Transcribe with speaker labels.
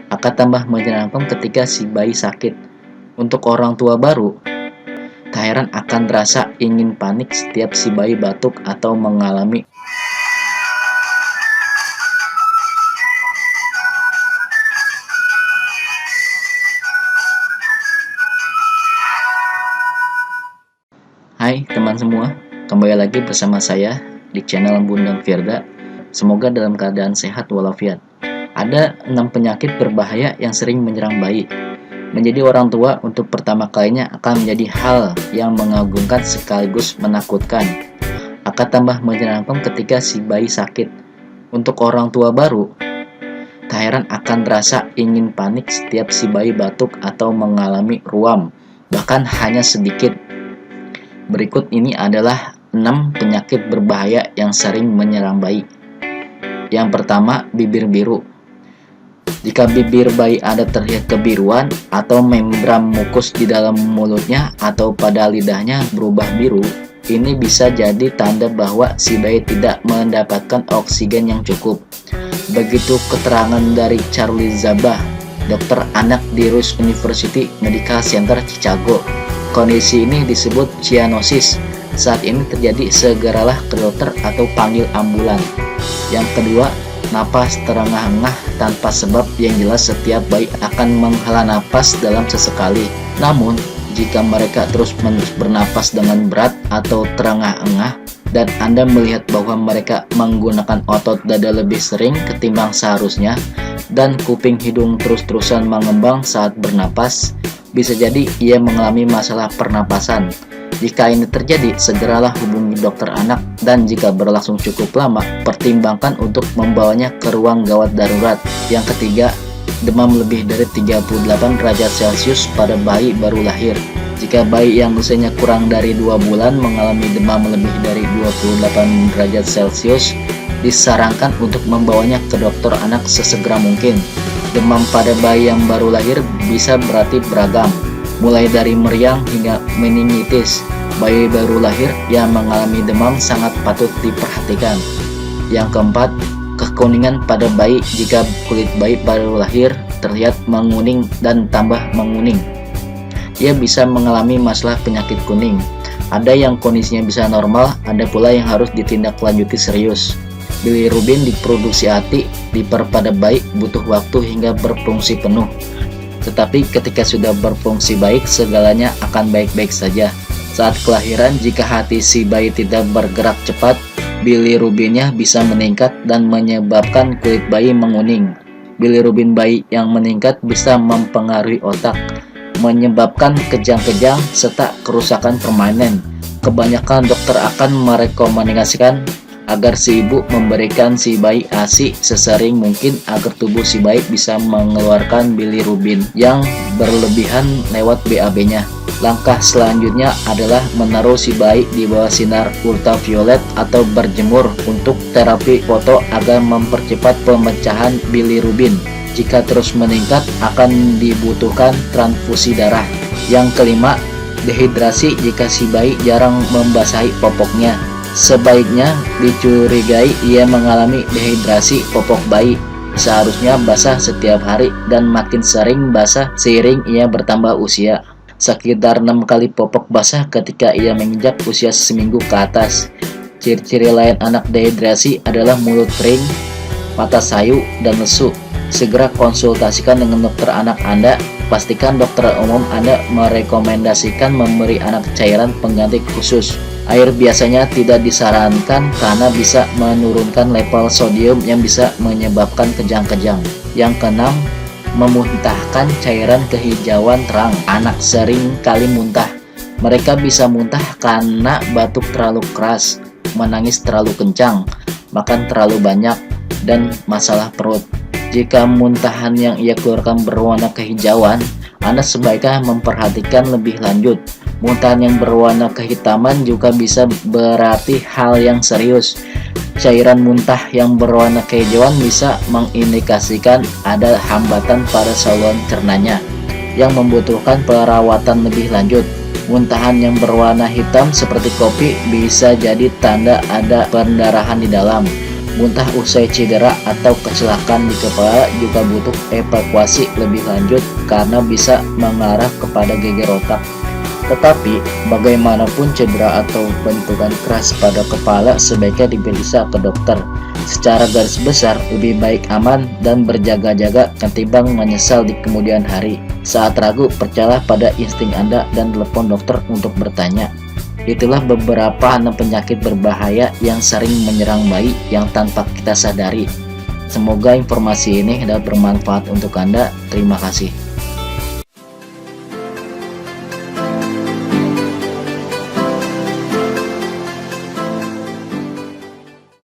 Speaker 1: akan tambah menyenangkan ketika si bayi sakit. Untuk orang tua baru, tak heran akan terasa ingin panik setiap si bayi batuk atau mengalami. Hai teman semua, kembali lagi bersama saya di channel Bunda Firda. Semoga dalam keadaan sehat walafiat. Ada 6 penyakit berbahaya yang sering menyerang bayi. Menjadi orang tua untuk pertama kalinya akan menjadi hal yang mengagumkan sekaligus menakutkan. Akan tambah menyenangkan ketika si bayi sakit. Untuk orang tua baru, tak heran akan terasa ingin panik setiap si bayi batuk atau mengalami ruam, bahkan hanya sedikit. Berikut ini adalah 6 penyakit berbahaya yang sering menyerang bayi. Yang pertama, bibir biru. Jika bibir bayi Anda terlihat kebiruan atau membran mukus di dalam mulutnya atau pada lidahnya berubah biru, ini bisa jadi tanda bahwa si bayi tidak mendapatkan oksigen yang cukup. Begitu keterangan dari Charlie Zabah, dokter anak di Rush University Medical Center Chicago. Kondisi ini disebut cyanosis. Saat ini terjadi, segeralah ke dokter atau panggil ambulan. Yang kedua, napas terengah-engah tanpa sebab yang jelas. Setiap bayi akan menghela napas dalam sesekali. Namun, jika mereka terus-menerus bernapas dengan berat atau terengah-engah, dan Anda melihat bahwa mereka menggunakan otot dada lebih sering ketimbang seharusnya, dan kuping hidung terus-terusan mengembang saat bernapas, bisa jadi ia mengalami masalah pernapasan. Jika ini terjadi, segeralah hubungi dokter anak, dan jika berlangsung cukup lama, pertimbangkan untuk membawanya ke ruang gawat darurat. Yang ketiga, demam lebih dari 38 derajat Celcius pada bayi baru lahir. Jika bayi yang usianya kurang dari 2 bulan mengalami demam lebih dari 28 derajat Celcius, disarankan untuk membawanya ke dokter anak sesegera mungkin. Demam pada bayi yang baru lahir bisa berarti beragam, mulai dari meriang hingga meningitis. Bayi baru lahir yang mengalami demam sangat patut diperhatikan. Yang keempat, kekuningan pada bayi. Jika kulit bayi baru lahir terlihat menguning dan tambah menguning, ia bisa mengalami masalah penyakit kuning. Ada yang kondisinya bisa normal, ada pula yang harus ditindaklanjuti serius. Bilirubin diproduksi hati pada bayi butuh waktu hingga berfungsi penuh. Tetapi ketika sudah berfungsi baik, segalanya akan baik-baik saja. Saat kelahiran, jika hati si bayi tidak bergerak cepat, bilirubinnya bisa meningkat dan menyebabkan kulit bayi menguning. Bilirubin bayi yang meningkat bisa mempengaruhi otak, menyebabkan kejang-kejang serta kerusakan permanen. Kebanyakan dokter akan merekomendasikan agar si ibu memberikan si bayi ASI sesering mungkin agar tubuh si bayi bisa mengeluarkan bilirubin yang berlebihan lewat BAB-nya. Langkah selanjutnya adalah menaruh si bayi di bawah sinar ultraviolet atau berjemur untuk terapi foto agar mempercepat pemecahan bilirubin. Jika terus meningkat, akan dibutuhkan transfusi darah. Yang kelima, dehidrasi. Jika si bayi jarang membasahi popoknya, sebaiknya dicurigai ia mengalami dehidrasi. Popok bayi seharusnya basah setiap hari dan makin sering basah seiring ia bertambah usia. Sekitar 6 kali popok basah ketika ia menginjak usia seminggu ke atas. Ciri-ciri lain anak dehidrasi adalah mulut kering, mata sayu, dan lesu. Segera konsultasikan dengan dokter anak Anda. Pastikan dokter umum Anda merekomendasikan memberi anak cairan pengganti khusus. Air biasanya tidak disarankan karena bisa menurunkan level sodium yang bisa menyebabkan kejang-kejang. Yang keenam, memuntahkan cairan kehijauan terang. Anak sering kali muntah. Mereka bisa muntah karena batuk terlalu keras, menangis terlalu kencang, makan terlalu banyak, dan masalah perut. Jika muntahan yang ia keluarkan berwarna kehijauan, Anda sebaiknya memperhatikan lebih lanjut. Muntahan yang berwarna kehitaman juga bisa berarti hal yang serius. Cairan muntah yang berwarna kehijauan bisa mengindikasikan ada hambatan pada saluran cernanya yang membutuhkan perawatan lebih lanjut. Muntahan yang berwarna hitam seperti kopi bisa jadi tanda ada pendarahan di dalam. Muntah usai cedera atau kecelakaan di kepala juga butuh evakuasi lebih lanjut karena bisa mengarah kepada geger otak. Tetapi, bagaimanapun cedera atau benturan keras pada kepala sebaiknya diperiksa ke dokter. Secara garis besar, lebih baik aman dan berjaga-jaga ketimbang menyesal di kemudian hari. Saat ragu, percayalah pada insting Anda dan telepon dokter untuk bertanya. Itulah beberapa 6 penyakit berbahaya yang sering menyerang bayi yang tanpa kita sadari. Semoga informasi ini dapat bermanfaat untuk Anda. Terima kasih.